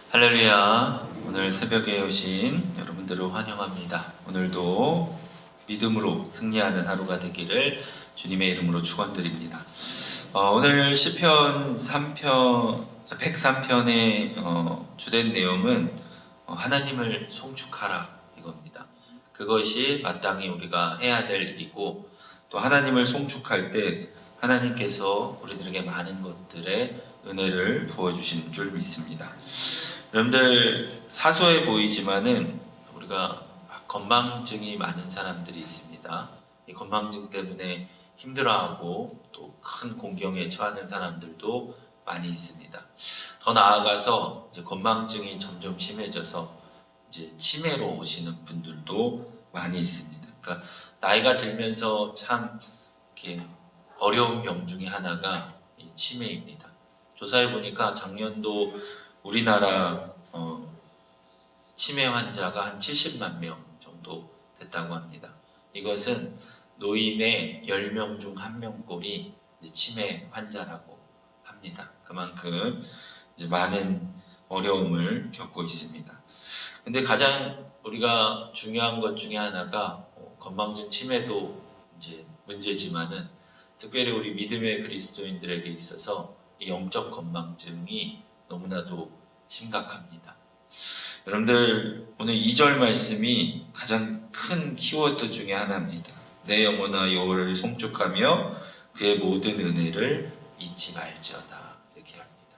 할렐루야. 오늘 새벽에 오신 여러분들을 환영합니다. 오늘도 믿음으로 승리하는 하루가 되기를 주님의 이름으로 축원드립니다. 오늘 시편 103편의 주된 내용은 하나님을 송축하라 이겁니다. 그것이 마땅히 우리가 해야 될 일이고, 또 하나님을 송축할 때 하나님께서 우리들에게 많은 것들의 은혜를 부어주시는 줄 믿습니다. 여러분들, 사소해 보이지만은 우리가 건망증이 많은 사람들이 있습니다. 이 건망증 때문에 힘들어하고 또 큰 공경에 처하는 사람들도 많이 있습니다. 더 나아가서 이제 건망증이 점점 심해져서 이제 치매로 오시는 분들도 많이 있습니다. 그러니까 나이가 들면서 참 이렇게 어려운 병 중에 하나가 이 치매입니다. 조사해 보니까 작년도 우리나라 치매 환자가 한 70만 명 정도 됐다고 합니다. 이것은 노인의 10명 중 1명꼴이 치매 환자라고 합니다. 그만큼 이제 많은 어려움을 겪고 있습니다. 근데 가장 우리가 중요한 것 중에 하나가 건망증 치매도 이제 문제지만은 특별히 우리 믿음의 그리스도인들에게 있어서 이 영적 건망증이 너무나도 심각합니다. 여러분들, 오늘 2절 말씀이 가장 큰 키워드 중에 하나입니다. 내 영혼아 여호와를 송축하며 그의 모든 은혜를 잊지 말지어다, 이렇게 합니다.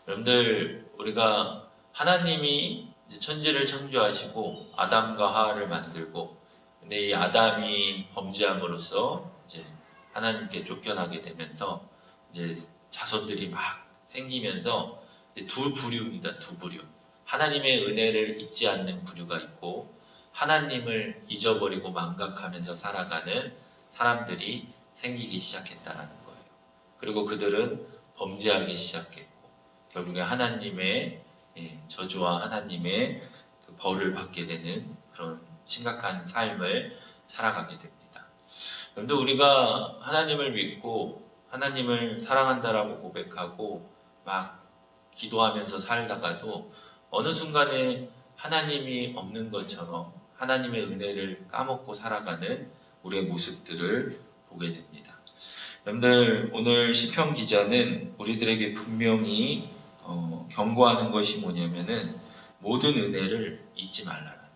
여러분들, 우리가 하나님이 천지를 창조하시고 아담과 하와를 만들고, 근데 이 아담이 범죄함으로써 이제 하나님께 쫓겨나게 되면서 이제 자손들이 막 생기면서 두 부류입니다. 두 부류. 하나님의 은혜를 잊지 않는 부류가 있고, 하나님을 잊어버리고 망각하면서 살아가는 사람들이 생기기 시작했다라는 거예요. 그리고 그들은 범죄하기 시작했고, 결국에 하나님의 저주와 하나님의 그 벌을 받게 되는 그런 심각한 삶을 살아가게 됩니다. 그런데 우리가 하나님을 믿고 하나님을 사랑한다라고 고백하고 막 기도하면서 살다가도 어느 순간에 하나님이 없는 것처럼 하나님의 은혜를 까먹고 살아가는 우리의 모습들을 보게 됩니다. 여러분들, 오늘 시편 기자는 우리들에게 분명히 경고하는 것이 뭐냐면은 모든 은혜를 잊지 말라는 거예요.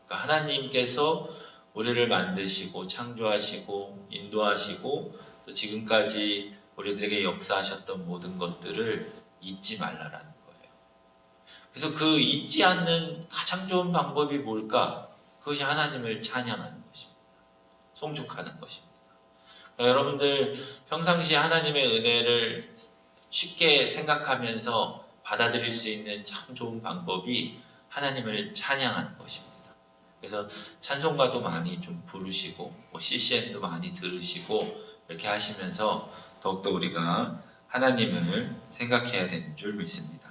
그러니까 하나님께서 우리를 만드시고 창조하시고 인도하시고 또 지금까지 우리들에게 역사하셨던 모든 것들을 잊지 말라라는 거예요. 그래서 그 잊지 않는 가장 좋은 방법이 뭘까? 그것이 하나님을 찬양하는 것입니다. 송축하는 것입니다. 그러니까 여러분들, 평상시에 하나님의 은혜를 쉽게 생각하면서 받아들일 수 있는 참 좋은 방법이 하나님을 찬양하는 것입니다. 그래서 찬송가도 많이 좀 부르시고 CCM도 많이 들으시고 이렇게 하시면서 더욱더 우리가 하나님을 생각해야 되는 줄 믿습니다.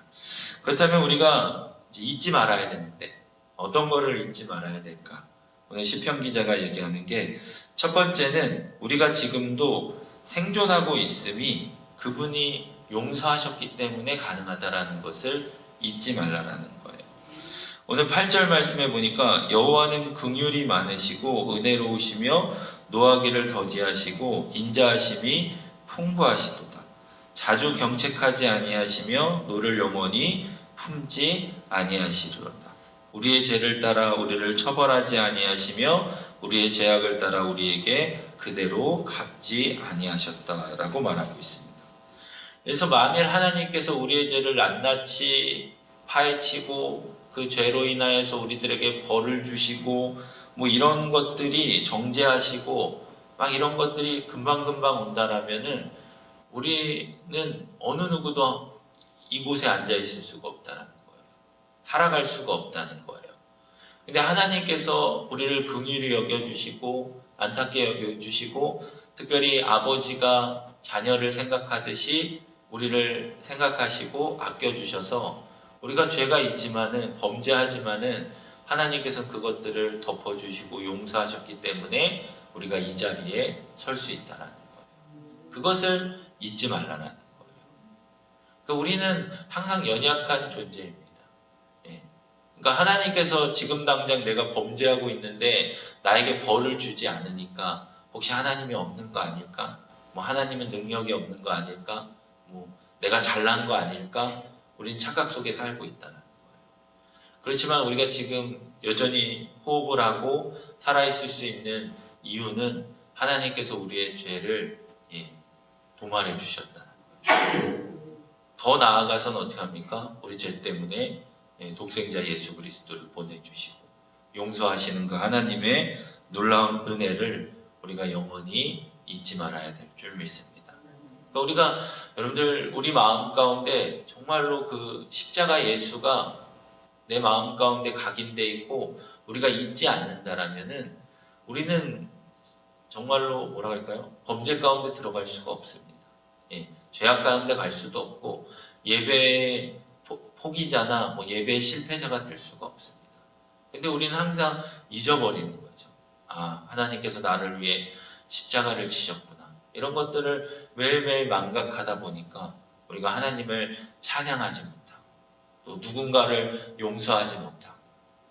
그렇다면 우리가 이제 잊지 말아야 되는데 어떤 거를 잊지 말아야 될까? 오늘 시편 기자가 얘기하는 게, 첫 번째는 우리가 지금도 생존하고 있음이 그분이 용서하셨기 때문에 가능하다라는 것을 잊지 말라라는 거예요. 오늘 8절 말씀에 보니까 여호와는 긍휼이 많으시고 은혜로우시며 노하기를 더디하시고 인자하심이 풍부하시도다. 자주 경책하지 아니하시며 노를 영원히 품지 아니하시리로다. 우리의 죄를 따라 우리를 처벌하지 아니하시며 우리의 죄악을 따라 우리에게 그대로 갚지 아니하셨다라고 말하고 있습니다. 그래서 만일 하나님께서 우리의 죄를 낱낱이 파헤치고 그 죄로 인하여서 우리들에게 벌을 주시고 뭐 이런 것들이 정죄하시고 막 이런 것들이 금방금방 온다라면은 우리는 어느 누구도 이곳에 앉아 있을 수가 없다는 거예요. 살아갈 수가 없다는 거예요. 근데 하나님께서 우리를 긍휼히 여겨주시고 안타깝게 여겨주시고, 특별히 아버지가 자녀를 생각하듯이 우리를 생각하시고 아껴주셔서 우리가 죄가 있지만은 범죄하지만은 하나님께서 그것들을 덮어주시고 용서하셨기 때문에 우리가 이 자리에 설 수 있다라는 거예요. 그것을 잊지 말라는 거예요. 그러니까 우리는 항상 연약한 존재입니다. 예. 그러니까 하나님께서 지금 당장 내가 범죄하고 있는데 나에게 벌을 주지 않으니까 혹시 하나님이 없는 거 아닐까? 뭐 하나님은 능력이 없는 거 아닐까? 뭐 내가 잘난 거 아닐까? 우린 착각 속에 살고 있다는 거예요. 그렇지만 우리가 지금 여전히 호흡을 하고 살아있을 수 있는 이유는 하나님께서 우리의 죄를 도말해 주셨다는 거예요. 더 나아가서는 어떻게 합니까? 우리 죄 때문에 독생자 예수 그리스도를 보내주시고 용서하시는 그 하나님의 놀라운 은혜를 우리가 영원히 잊지 말아야 될 줄 믿습니다. 그러니까 우리가 여러분들 우리 마음 가운데 정말로 그 십자가 예수가 내 마음 가운데 각인되어 있고 우리가 잊지 않는다라면은 우리는 정말로 뭐라 할까요? 범죄 가운데 들어갈 수가 없습니다. 죄악 가운데 갈 수도 없고 예배의 포기자나 뭐 예배의 실패자가 될 수가 없습니다. 근데 우리는 항상 잊어버리는 거죠. 아, 하나님께서 나를 위해 십자가를 지셨구나. 이런 것들을 매일매일 망각하다 보니까 우리가 하나님을 찬양하지 못하고 또 누군가를 용서하지 못하고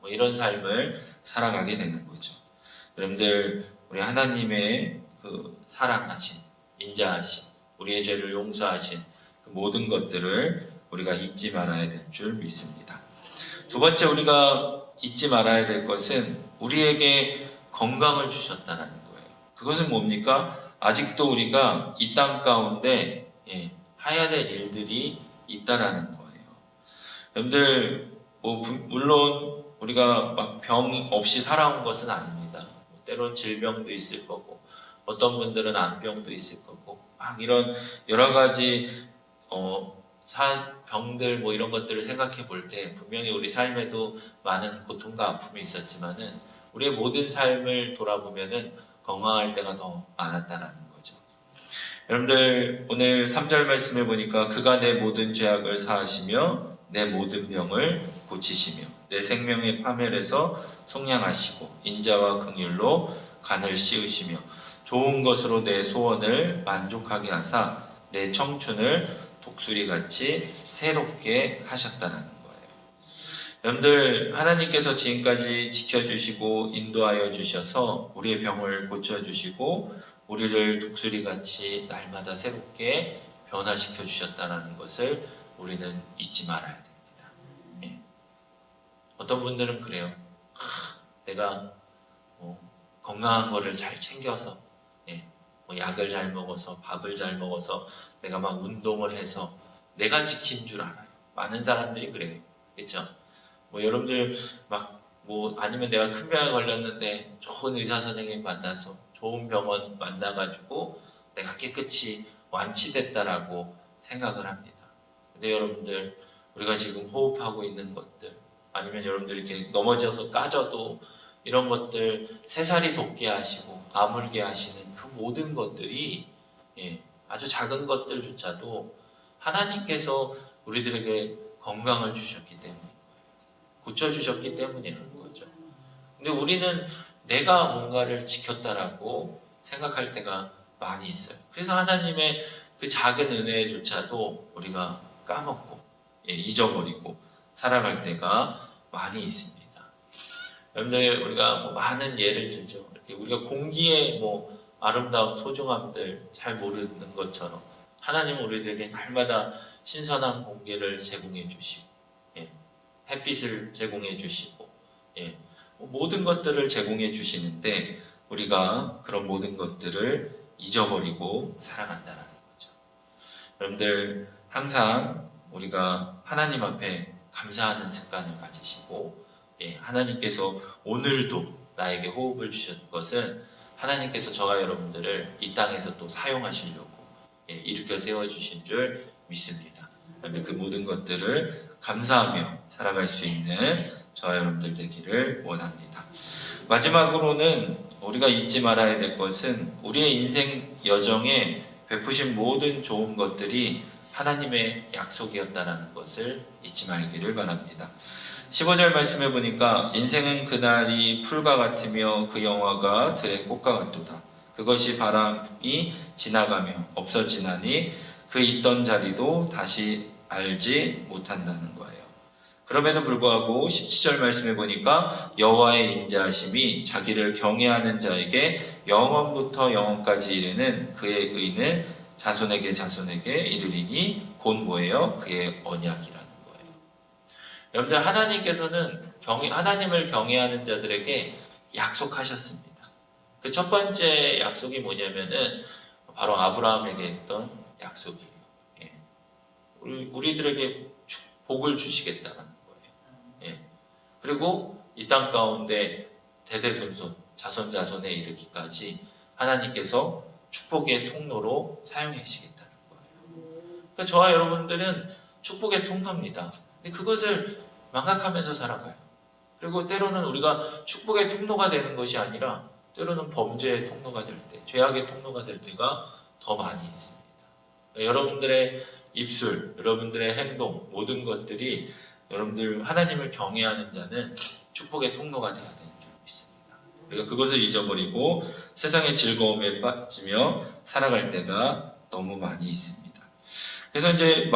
뭐 이런 삶을 살아가게 되는 거죠. 여러분들 우리 하나님의 그 사랑하신, 인자하신, 우리의 죄를 용서하신 그 모든 것들을 우리가 잊지 말아야 될 줄 믿습니다. 두 번째 우리가 잊지 말아야 될 것은 우리에게 건강을 주셨다는 거예요. 그것은 뭡니까? 아직도 우리가 이 땅 가운데 해야 될 일들이 있다라는 거예요. 여러분들 물론 우리가 막 병 없이 살아온 것은 아닙니다. 때론 질병도 있을 거고 어떤 분들은 암병도 있을 거고 막 이런 여러 가지 병들 뭐 이런 것들을 생각해 볼 때 분명히 우리 삶에도 많은 고통과 아픔이 있었지만은 우리의 모든 삶을 돌아보면은 건강할 때가 더 많았다는 거죠. 여러분들 오늘 3절 말씀을 보니까 그가 내 모든 죄악을 사하시며 내 모든 병을 고치시며 내 생명의 파멸에서 속량하시고 인자와 긍휼로 간을 씌우시며 좋은 것으로 내 소원을 만족하게 하사 내 청춘을 독수리같이 새롭게 하셨다는 거예요. 여러분들 하나님께서 지금까지 지켜주시고 인도하여 주셔서 우리의 병을 고쳐주시고 우리를 독수리같이 날마다 새롭게 변화시켜 주셨다는 것을 우리는 잊지 말아야 됩니다. 어떤 분들은 그래요. 내가 건강한 거를 잘 챙겨서 약을 잘 먹어서 밥을 잘 먹어서 내가 막 운동을 해서 내가 지킨 줄 알아요. 많은 사람들이 그래요. 그렇죠? 여러분들 아니면 내가 큰 병에 걸렸는데 좋은 의사 선생님 만나서 좋은 병원 만나가지고 내가 깨끗이 완치됐다라고 생각을 합니다. 근데 여러분들 우리가 지금 호흡하고 있는 것들 아니면 여러분들이 이렇게 넘어져서 까져도 이런 것들 새살이 돋게 하시고 아물게 하시는 그 모든 것들이 아주 작은 것들조차도 하나님께서 우리들에게 건강을 주셨기 때문에 고쳐주셨기 때문이라는 거죠. 근데 우리는 내가 뭔가를 지켰다라고 생각할 때가 많이 있어요. 그래서 하나님의 그 작은 은혜조차도 우리가 까먹고 잊어버리고 살아갈 때가 많이 있습니다. 여러분들 우리가 많은 예를 들죠. 이렇게 우리가 공기의 아름다운 소중함들 잘 모르는 것처럼 하나님은 우리들에게 날마다 신선한 공기를 제공해 주시고 햇빛을 제공해 주시고 모든 것들을 제공해 주시는데 우리가 그런 모든 것들을 잊어버리고 살아간다는 거죠. 여러분들 항상 우리가 하나님 앞에 감사하는 습관을 가지시고 하나님께서 오늘도 나에게 호흡을 주신 것은 하나님께서 저와 여러분들을 이 땅에서 또 사용하시려고 일으켜 세워주신 줄 믿습니다. 그런데 그 모든 것들을 감사하며 살아갈 수 있는 저와 여러분들 되기를 원합니다. 마지막으로는 우리가 잊지 말아야 될 것은 우리의 인생 여정에 베푸신 모든 좋은 것들이 하나님의 약속이었다는 것을 잊지 말기를 바랍니다. 15절 말씀해 보니까 인생은 그날이 풀과 같으며 그 영화가 들의 꽃과 같도다. 그것이 바람이 지나가며 없어지나니 그 있던 자리도 다시 알지 못한다는 거예요. 그럼에도 불구하고 17절 말씀해 보니까 여호와의 인자하심이 자기를 경외하는 자에게 영원부터 영원까지 이르는 그의 의는 자손에게 이르리니 곧 뭐예요? 그의 언약이라는 거예요. 여러분들, 하나님께서는 하나님을 경외하는 자들에게 약속하셨습니다. 그 첫 번째 약속이 뭐냐면은 바로 아브라함에게 했던 약속이에요. 예. 우리들에게 복을 주시겠다는 거예요. 예. 그리고 이 땅 가운데 대대손손 자손에 이르기까지 하나님께서 축복의 통로로 사용하시겠다는 거예요. 그러니까 저와 여러분들은 축복의 통로입니다. 근데 그것을 망각하면서 살아가요. 그리고 때로는 우리가 축복의 통로가 되는 것이 아니라 때로는 범죄의 통로가 될 때, 죄악의 통로가 될 때가 더 많이 있습니다. 여러분들의 입술, 여러분들의 행동, 모든 것들이 여러분들 하나님을 경외하는 자는 축복의 통로가 되어야 되는 줄 믿습니다. 그러니까 그것을 잊어버리고 세상의 즐거움에 빠지며 살아갈 때가 너무 많이 있습니다. 그래서 이제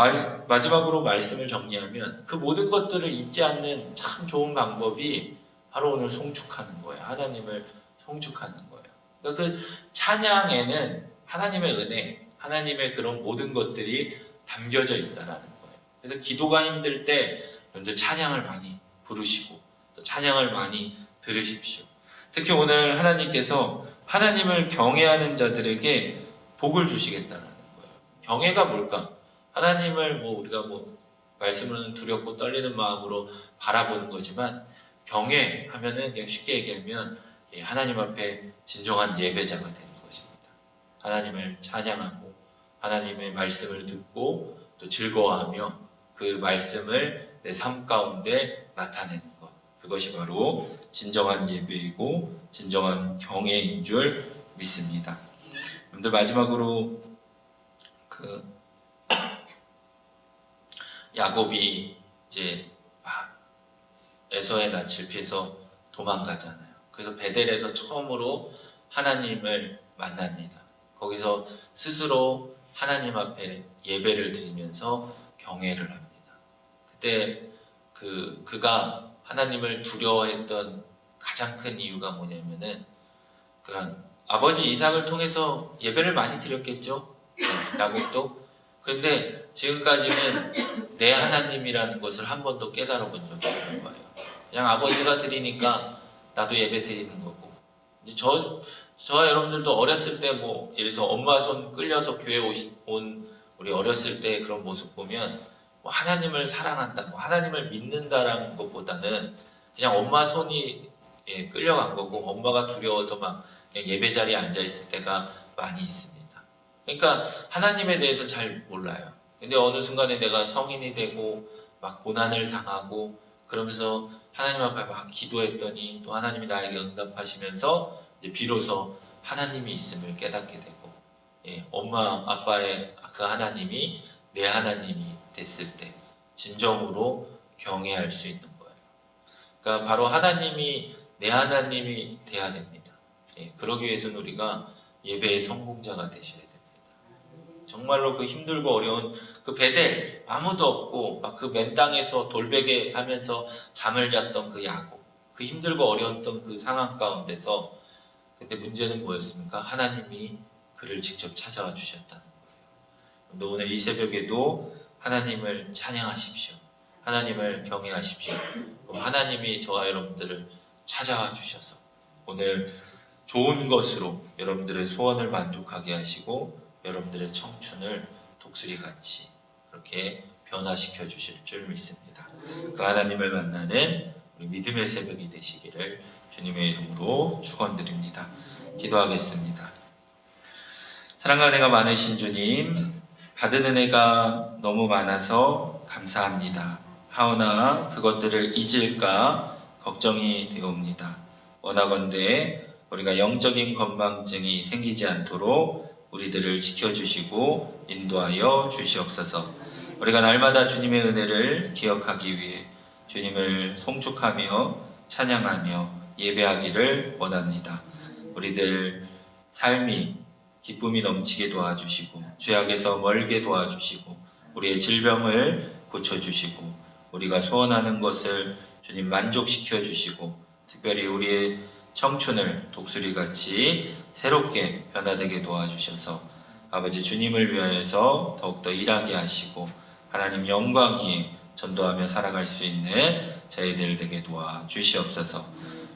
마지막으로 말씀을 정리하면 그 모든 것들을 잊지 않는 참 좋은 방법이 바로 오늘 송축하는 거예요. 하나님을 송축하는 거예요. 그러니까 그 찬양에는 하나님의 은혜, 하나님의 그런 모든 것들이 담겨져 있다라는 거예요. 그래서 기도가 힘들 때 여러분들 찬양을 많이 부르시고 또 찬양을 많이 들으십시오. 특히 오늘 하나님께서 하나님을 경외하는 자들에게 복을 주시겠다라는 거예요. 경외가 뭘까? 하나님을 우리가 말씀은 두렵고 떨리는 마음으로 바라보는 거지만 경외하면은 그냥 쉽게 얘기하면 하나님 앞에 진정한 예배자가 되는 것입니다. 하나님을 찬양하고 하나님의 말씀을 듣고 또 즐거워하며 그 말씀을 내 삶 가운데 나타내는 것, 그것이 바로 진정한 예배이고 진정한 경외인 줄 믿습니다. 여러분들, 마지막으로 야곱이 이제 막 에서의 낯을 피해서 도망가잖아요. 그래서 베델에서 처음으로 하나님을 만납니다. 거기서 스스로 하나님 앞에 예배를 드리면서 경외를 합니다. 그때 그가 하나님을 두려워했던 가장 큰 이유가 뭐냐면은 아버지 이삭을 통해서 예배를 많이 드렸겠죠. 야곱도. 그런데 지금까지는 내 하나님이라는 것을 한 번도 깨달아 본 적이 없는 거예요. 그냥 아버지가 드리니까 나도 예배 드리는 거고. 이제 저와 여러분들도 어렸을 때 예를 들어서 엄마 손 끌려서 교회 온 우리 어렸을 때 그런 모습 보면 하나님을 사랑한다, 하나님을 믿는다라는 것보다는 그냥 엄마 손이 끌려간 거고 엄마가 두려워서 막 그냥 예배 자리에 앉아 있을 때가 많이 있습니다. 그러니까 하나님에 대해서 잘 몰라요. 근데 어느 순간에 내가 성인이 되고 막 고난을 당하고 그러면서 하나님 앞에 막 기도했더니 또 하나님이 나에게 응답하시면서 이제 비로소 하나님이 있음을 깨닫게 되고, 엄마 아빠의 그 하나님이 내 하나님이 됐을 때 진정으로 경외할 수 있는 거예요. 그러니까 바로 하나님이 내 하나님이 돼야 됩니다. 그러기 위해서는 우리가 예배의 성공자가 되셔야 됩니다. 정말로 그 힘들고 어려운 그 베델, 아무도 없고 막 그 맨 땅에서 돌베개 하면서 잠을 잤던 그 야곱, 그 힘들고 어려웠던 그 상황 가운데서 근데 문제는 뭐였습니까? 하나님이 그를 직접 찾아와 주셨다는 거예요. 오늘 이 새벽에도 하나님을 찬양하십시오. 하나님을 경외하십시오. 그럼 하나님이 저와 여러분들을 찾아와 주셔서 오늘 좋은 것으로 여러분들의 소원을 만족하게 하시고 여러분들의 청춘을 독수리같이 그렇게 변화시켜 주실 줄 믿습니다. 그 하나님을 만나는 우리 믿음의 새벽이 되시기를 주님의 이름으로 축원드립니다. 기도하겠습니다. 사랑과 은혜가 많으신 주님, 받은 은혜가 너무 많아서 감사합니다. 하오나 그것들을 잊을까 걱정이 되옵니다. 원하건대 우리가 영적인 건망증이 생기지 않도록 우리들을 지켜주시고 인도하여 주시옵소서. 우리가 날마다 주님의 은혜를 기억하기 위해 주님을 송축하며 찬양하며 예배하기를 원합니다. 우리들 삶이 기쁨이 넘치게 도와주시고 죄악에서 멀게 도와주시고 우리의 질병을 고쳐주시고 우리가 소원하는 것을 주님 만족시켜 주시고 특별히 우리의 청춘을 독수리같이 새롭게 변화되게 도와주셔서 아버지 주님을 위하여서 더욱더 일하게 하시고 하나님 영광 위에 전도하며 살아갈 수 있는 저희들 되게 도와주시옵소서.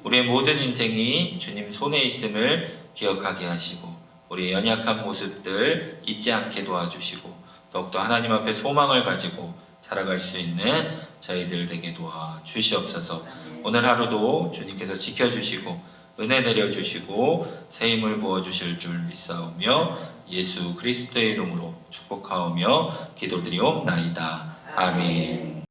우리의 모든 인생이 주님 손에 있음을 기억하게 하시고 우리의 연약한 모습들 잊지 않게 도와주시고 더욱더 하나님 앞에 소망을 가지고 살아갈 수 있는 저희들 되게 도와주시옵소서. 오늘 하루도 주님께서 지켜주시고 은혜 내려주시고 새 힘을 부어주실 줄 믿사오며 예수 그리스도의 이름으로 축복하오며 기도드리옵나이다. 아멘.